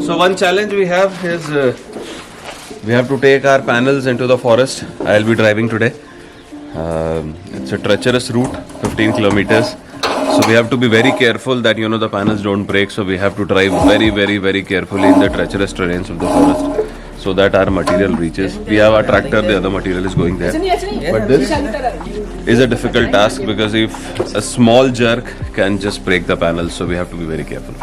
So one challenge we have is we have to take our panels into the forest. I'll be driving today. It's a treacherous route, 15 kilometers. So we have to be very careful that the panels don't break. So we have to drive very carefully in the treacherous terrains of the forest so that our material reaches. We have our tractor, the other material is going there. But this is a difficult task because if a small jerk can just break the panels, so we have to be very careful.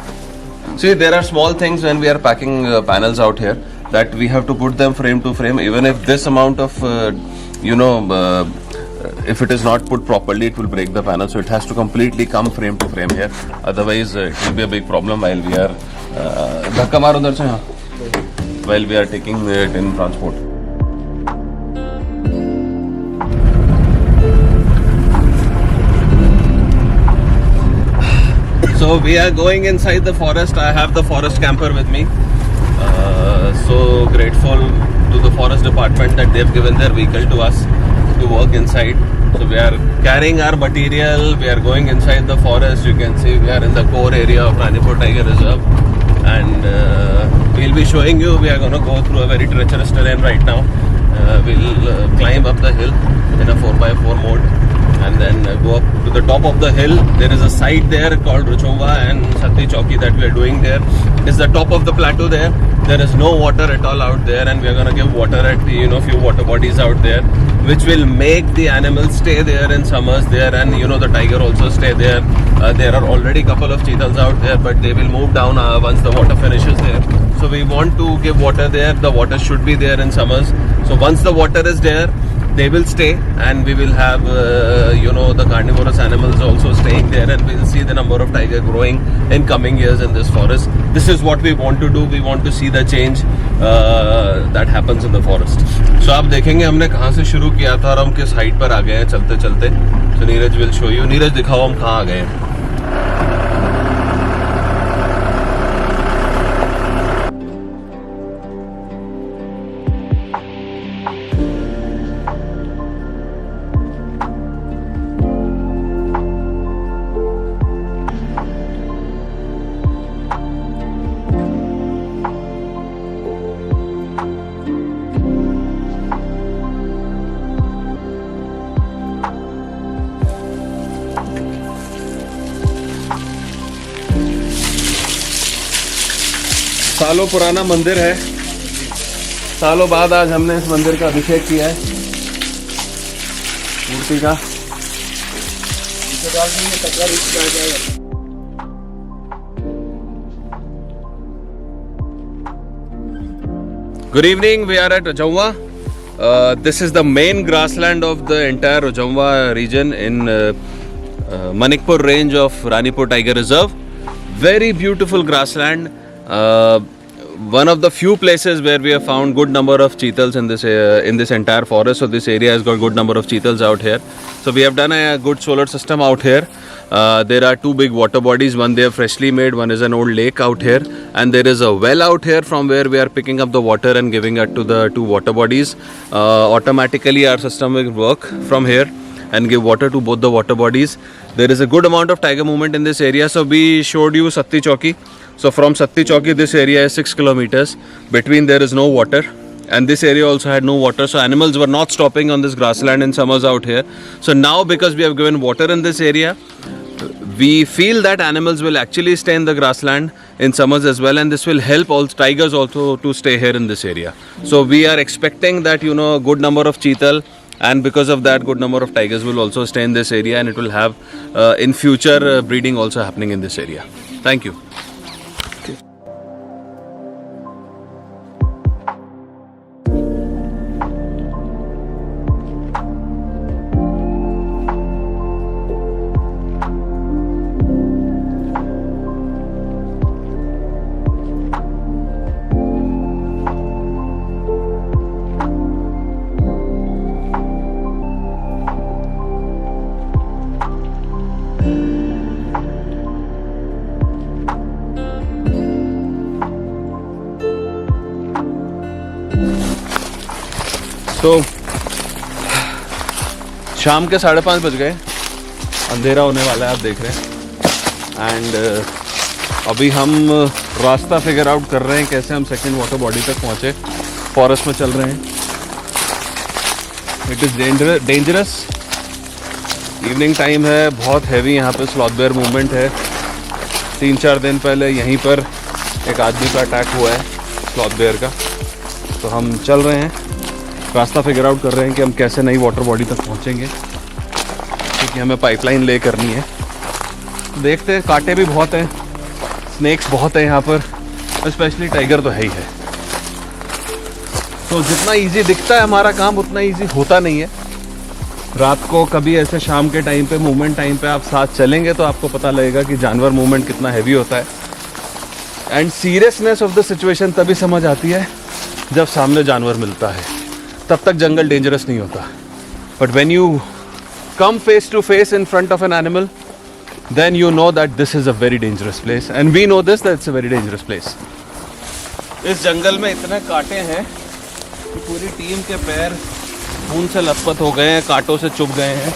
See, there are small things when we are packing panels out here that we have to put them frame to frame. Even if this amount of, if it is not put properly, it will break the panel. So it has to completely come frame to frame here. Otherwise, it will be a big problem while we are while we are taking it in transport. So we are going inside the forest. I have the forest camper with me. So grateful to the forest department that they have given their vehicle to us to work inside. So we are carrying our material. We are going inside the forest. You can see we are in the core area of Ranipur Tiger Reserve, and we'll be showing you. We are going to go through a very treacherous terrain right now. We'll climb up the hill in a 4x4 mode, and then go up to the top of the hill. There is a site there called Ruchomba and Satti Chowki that we are doing there. It is the top of the plateau there. There is no water at all out there, and we are going to give water at the few water bodies out there, which will make the animals stay there in summers there, and the tiger also stay there. There are already couple of cheetahs out there, but they will move down once the water finishes there. So we want to give water there. The water should be there in summers. So once the water is there, they will stay, and we will have the carnivorous animals also staying there, and we will see the number of tiger growing in coming years in this forest. This is what we want to do. We want to see the change that happens in the forest. So आप देखेंगे हमने कहाँ से शुरू किया था और हम किस हाइट पर आ गए हैं चलते चलते. So Neeraj will show you. Neeraj दिखाओ हम कहाँ आ गए हैं. सालों पुराना मंदिर है. सालों बाद आज हमने इस मंदिर का अभिषेक किया है मूर्ति का. Good evening. We are at Rojhomwa. This is the main grassland of the entire Rojhomwa region in Manikpur range of Ranipur Tiger Reserve. Very beautiful grassland. One of the few places where we have found good number of cheetahs in this entire forest. So this area has got good number of cheetahs out here. So we have done a good solar system out here. There are two big water bodies. One they have freshly made. One is an old lake out here, and there is a well out here from where we are picking up the water and giving it to the two water bodies. Automatically our system will work from here and give water to both the water bodies. There is a good amount of tiger movement in this area. So we showed you Satti Chowki. So from Satti Chowki, this area is 6 kilometers. Between there is no water, and this area also had no water. So animals were not stopping on this grassland in summers out here. So now because we have given water in this area, we feel that animals will actually stay in the grassland in summers as well, and this will help all tigers also to stay here in this area. So we are expecting that a good number of cheetal, and because of that good number of tigers will also stay in this area, and it will have in future breeding also happening in this area. Thank you. तो शाम के 5:30 बज गए, अंधेरा होने वाला है, आप देख रहे हैं। एंड अभी हम रास्ता फिगर आउट कर रहे हैं कैसे हम सेकंड वाटर बॉडी तक पहुँचे। फॉरेस्ट में चल रहे हैं। It is dangerous. Evening time है, बहुत हैवी यहाँ पे स्लॉथ बेयर मूवमेंट है। 3-4 दिन पहले यहीं पर एक आदमी का अटैक हुआ है स्लॉथ बेयर का। तो हम चल रहे हैं, रास्ता फिगर आउट कर रहे हैं कि हम कैसे नई वाटर बॉडी तक पहुँचेंगे, क्योंकि हमें पाइपलाइन ले करनी है। देखते हैं, कांटे भी बहुत हैं, स्नेक्स बहुत है यहाँ पर, स्पेशली टाइगर तो है ही है। तो जितना इजी दिखता है हमारा काम, उतना इजी होता नहीं है। रात को कभी ऐसे शाम के टाइम पे, मूवमेंट टाइम पे आप साथ चलेंगे तो आपको पता लगेगा कि जानवर मूवमेंट कितना हैवी होता है। And seriousness of the situation तभी समझ आती है जब सामने जानवर मिलता है। तब तक जंगल डेंजरस नहीं होता, but when you come face to face in front of an animal, then you know that this is a very dangerous place, and we know this, that it's a very dangerous place. इस जंगल में इतने कांटे हैं कि पूरी team के पैर खून से लथपथ हो गए हैं, कांटों से चुभ गए हैं।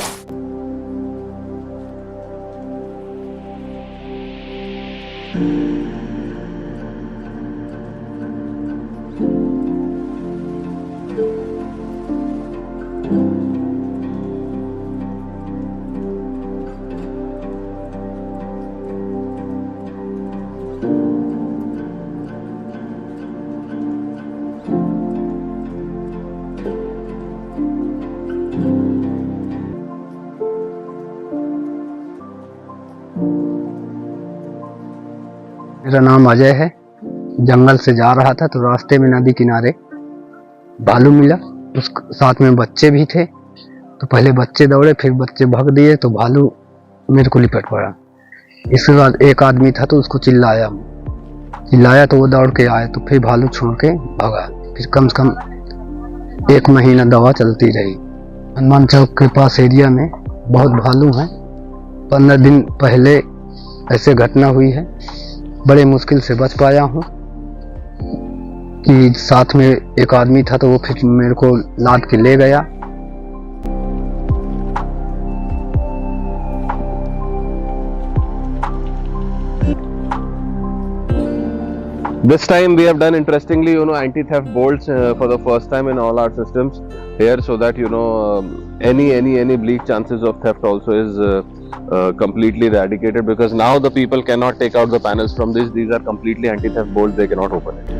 मेरा नाम अजय है। जंगल से जा रहा था तो रास्ते में नदी किनारे भालू मिला, उस साथ में बच्चे भी थे। तो पहले बच्चे दौड़े, फिर बच्चे भाग दिए तो भालू मेरे को लिपट पड़ा। इसके बाद एक आदमी था तो उसको चिल्लाया तो वो दौड़ के आया, तो फिर भालू छोड़ के भागा। फिर कम से कम 1 महीना दवा चलती रही। हनुमान चौक के पास एरिया में बहुत भालू हैं। 15 दिन पहले ऐसे घटना हुई है, बड़े मुश्किल से बच पाया हूँ। कि साथ में एक आदमी था तो वो फिर मेरे को लाद के ले गया। This time we have done interestingly, anti-theft bolts for the first time in all our systems here, so that any bleak chances of theft also is completely eradicated, because now the people cannot take out the panels from this. These are completely anti-theft bolts, they cannot open it.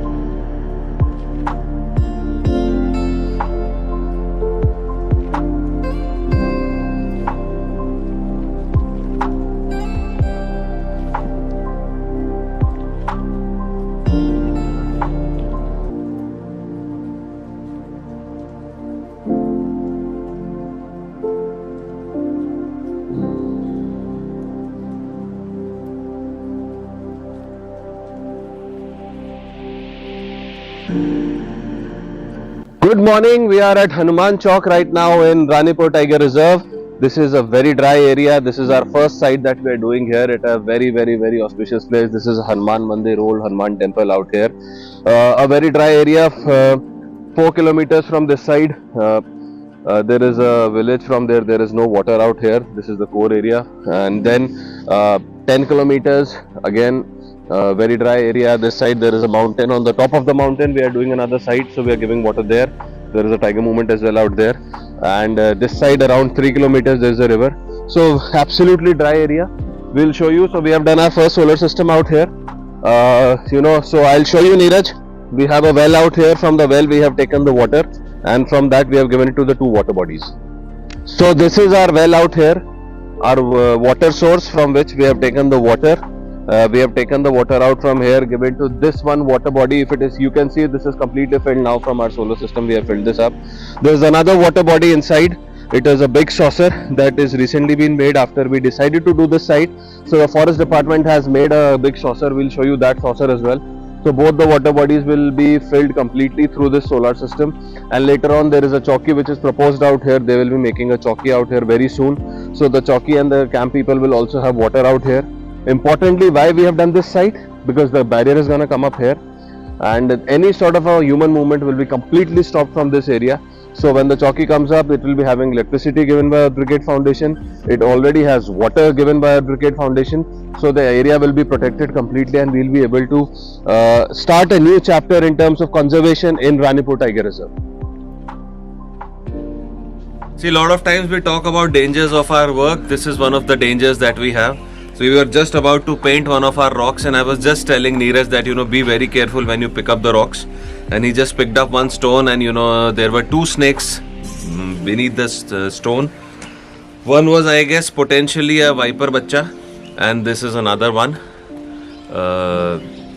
Good morning, we are at Hanuman Chowk right now in Ranipur Tiger Reserve. This is a very dry area. This is our first site that we are doing here at a very auspicious place. This is Hanuman Mandir, old Hanuman temple out here. A very dry area, 4 kilometers from this side. There is a village from there. There is no water out here. This is the core area. And then 10 kilometers again. Very dry area. This side there is a mountain. On the top of the mountain we are doing another site, so we are giving water there. There is a tiger movement as well out there. And this side around 3 kilometers there is a river. So absolutely dry area. We'll show you. So we have done our first solar system out here. So I'll show you, Neeraj. We have a well out here. From the well we have taken the water, and from that we have given it to the 2 water bodies. So this is our well out here, our water source from which we have taken the water. We have taken the water out from here, given to this one water body. If it is, you can see this is completely filled now from our solar system. We have filled this up. There is another water body inside. It is a big saucer that is recently been made after we decided to do this site. So the forest department has made a big saucer. We'll show you that saucer as well. So both the water bodies will be filled completely through this solar system, and later on there is a chowki which is proposed out here. They will be making a chowki out here very soon. So the chowki and the camp people will also have water out here. Importantly, why we have done this site? Because the barrier is going to come up here, and any sort of a human movement will be completely stopped from this area. So when the chowki comes up, it will be having electricity given by Earth Brigade Foundation. It already has water given by Earth Brigade Foundation. So the area will be protected completely, and we'll be able to start a new chapter in terms of conservation in Ranipur Tiger Reserve. See, a lot of times we talk about dangers of our work. This is one of the dangers that we have. So we were just about to paint one of our rocks, and I was just telling Neeraj that, you know, be very careful when you pick up the rocks. And he just picked up one stone, and you know, there were two snakes beneath the stone. One was, I guess, potentially a viper bacha, and this is another one.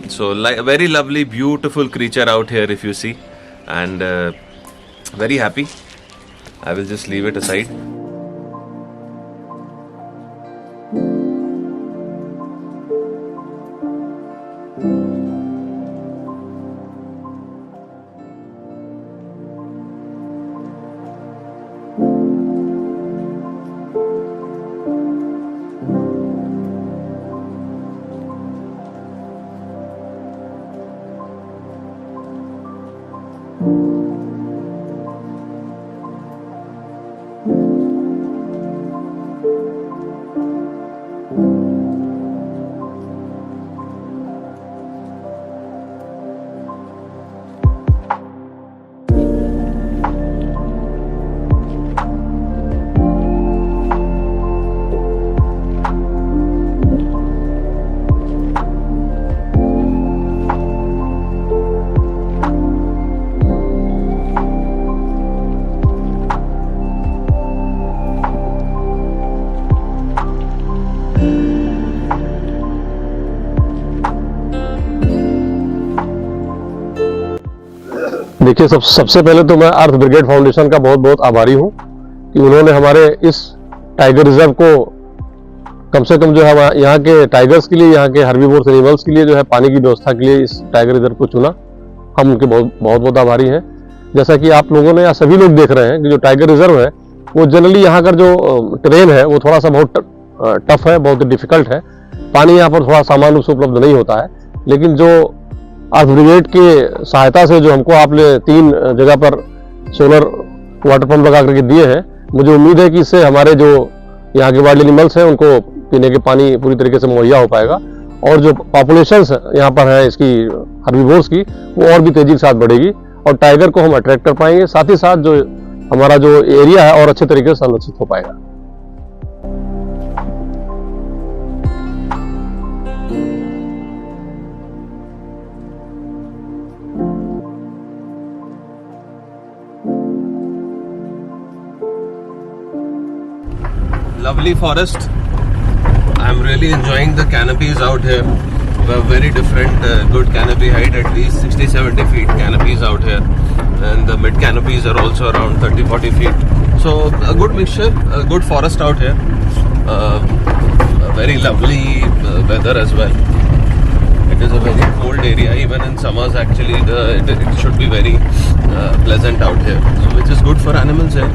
So like, very lovely, beautiful creature out here, if you see, and very happy. I will just leave it aside. देखिए, सबसे पहले तो मैं अर्थ brigade foundation का बहुत बहुत आभारी हूँ कि उन्होंने हमारे इस टाइगर रिजर्व को कम से कम जो है यहाँ के टाइगर्स के लिए, यहाँ के हर्बीवोर्स एनिमल्स के लिए जो है पानी की व्यवस्था के लिए इस टाइगर रिजर्व को चुना। हम उनके बहुत आभारी हैं। जैसा कि आप लोगों ने या सभी लोग देख रहे हैं कि जो टाइगर रिजर्व है वो जनरली यहाँ का जो ट्रेन है वो थोड़ा सा बहुत टफ है, बहुत डिफिकल्ट है। पानी यहाँ पर थोड़ा सामान्य रूप से उपलब्ध नहीं होता है, लेकिन जो अर्थ ब्रिगेड की सहायता से जो हमको आपने 3 जगह पर सोलर वाटर पंप लगा करके दिए हैं, मुझे उम्मीद है कि इससे हमारे जो यहाँ के वाइल्ड एनिमल्स हैं उनको पीने के पानी पूरी तरीके से मुहैया हो पाएगा, और जो पॉपुलेशंस यहाँ पर है इसकी हर्बीवोर्स की, वो और भी तेजी के साथ बढ़ेगी और टाइगर को हम अट्रैक्ट कर पाएंगे। साथ ही साथ जो हमारा जो एरिया है और अच्छे तरीके से संरक्षित हो पाएगा। Lovely forest. I'm really enjoying the canopies out here. We have very different good canopy height, at least 60-70 feet canopies out here, and the mid canopies are also around 30-40 feet. So a good mixture, a good forest out here. Very lovely weather as well. It is a very cold area. Even in summers, actually, it should be very pleasant out here, so which is good for animals here.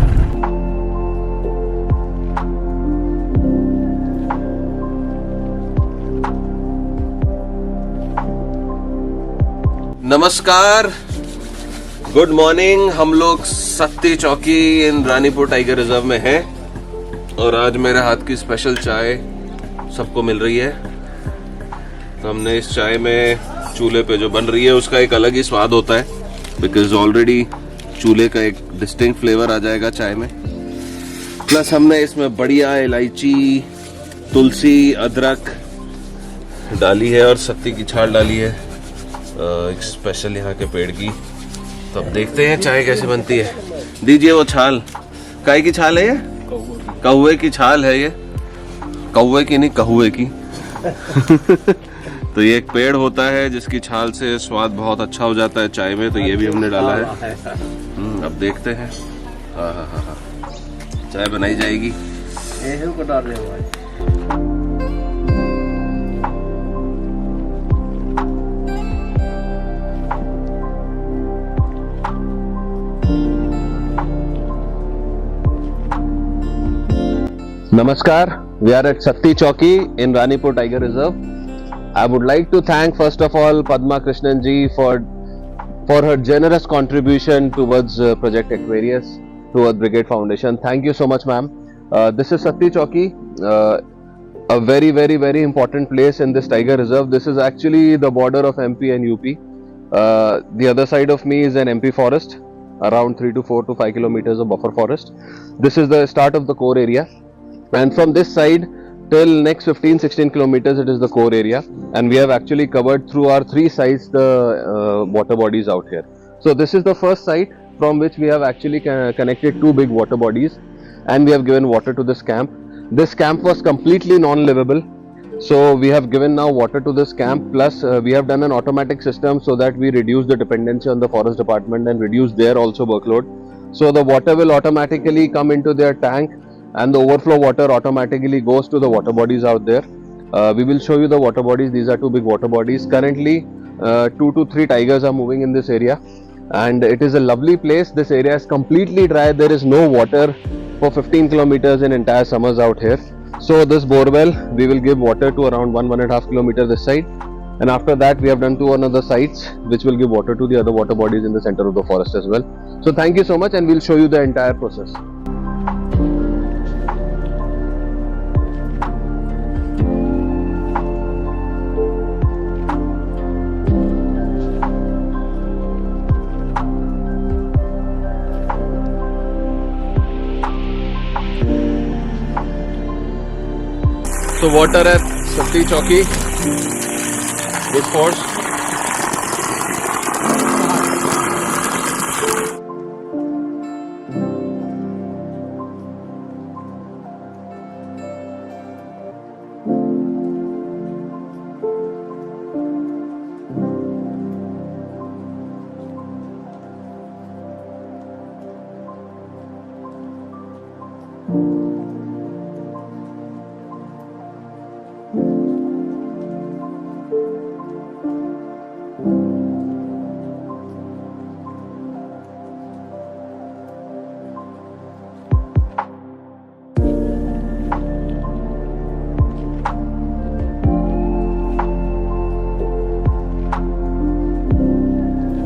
नमस्कार, good morning. हम लोग सत्ती चौकी इन Ranipur tiger reserve में हैं और आज मेरे हाथ की स्पेशल चाय सबको मिल रही है। तो हमने इस चाय में चूल्हे पे जो बन रही है उसका एक अलग ही स्वाद होता है, बिकॉज ऑलरेडी चूल्हे का एक डिस्टिंक्ट फ्लेवर आ जाएगा चाय में। प्लस हमने इसमें बढ़िया इलायची, तुलसी, अदरक डाली है और सत्ती की छाल डाली है, एक स्पेशल यहाँ के पेड़ की। तो अब देखते हैं चाय कैसे बनती है। दीजिए वो छाल। काय की छाल है ये? कौवे की छाल है ये, कौवे की नहीं, कहुए की। तो ये एक पेड़ होता है जिसकी छाल से स्वाद बहुत अच्छा हो जाता है चाय में, तो ये भी हमने डाला है। अब देखते हैं। हाँ, चाय बनाई जाएगी। Namaskar, we are at Satti Chowki in Ranipur Tiger Reserve. I would like to thank first of all Padma Krishnan ji for for her generous contribution towards Project Aquarius, towards Brigade Foundation. Thank you so much, ma'am. This is Satti Chowki, a very, very, very important place in this tiger reserve. This is actually the border of MP and UP. The other side of me is an MP forest, around 3 to 4 to 5 kilometers of buffer forest. This is the start of the core area, and from this side till next 15-16 kilometers it is the core area, and we have actually covered through our 3 sites the water bodies out here. So this is the first site from which we have actually connected 2 big water bodies, and we have given water to this camp. This camp was completely non-livable, so we have given now water to this camp, plus we have done an automatic system so that we reduce the dependency on the forest department and reduce their also workload. So the water will automatically come into their tank, and the overflow water automatically goes to the water bodies out there. We will show you the water bodies. These are 2 big water bodies. Currently 2 to 3 tigers are moving in this area, and it is a lovely place. This area is completely dry. There is no water for 15 kilometers in entire summers out here. So this borewell, we will give water to around 1.5 kilometers this side, and after that we have done 2 another sites which will give water to the other water bodies in the center of the forest as well. So thank you so much, and we'll show you the entire process. So water at Satti Chowki is forced.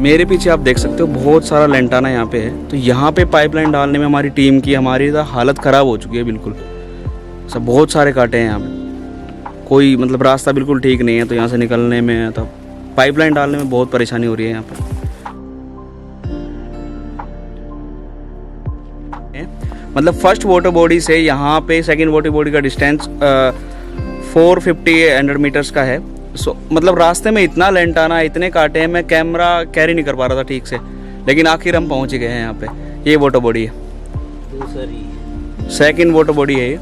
मेरे पीछे आप देख सकते हो बहुत सारा lantana यहाँ पे है। तो यहाँ पे पाइपलाइन डालने में हमारी टीम की हमारी हालत ख़राब हो चुकी है बिल्कुल। सब बहुत सारे कांटे हैं यहाँ पे, कोई मतलब रास्ता बिल्कुल ठीक नहीं है। तो यहाँ से निकलने में तो पाइपलाइन डालने में बहुत परेशानी हो रही है यहाँ पर। मतलब फर्स्ट वाटर बॉडी से यहाँ पे सेकंड वाटर बॉडी का डिस्टेंस 450 मीटर्स का है। सो मतलब रास्ते में इतना लेंटाना, इतने कांटे हैं, मैं कैमरा कैरी नहीं कर पा रहा था ठीक से, लेकिन आखिर हम पहुँच गए हैं यहाँ पे। ये वाटर बॉडी है, सेकंड वाटर बॉडी है ये।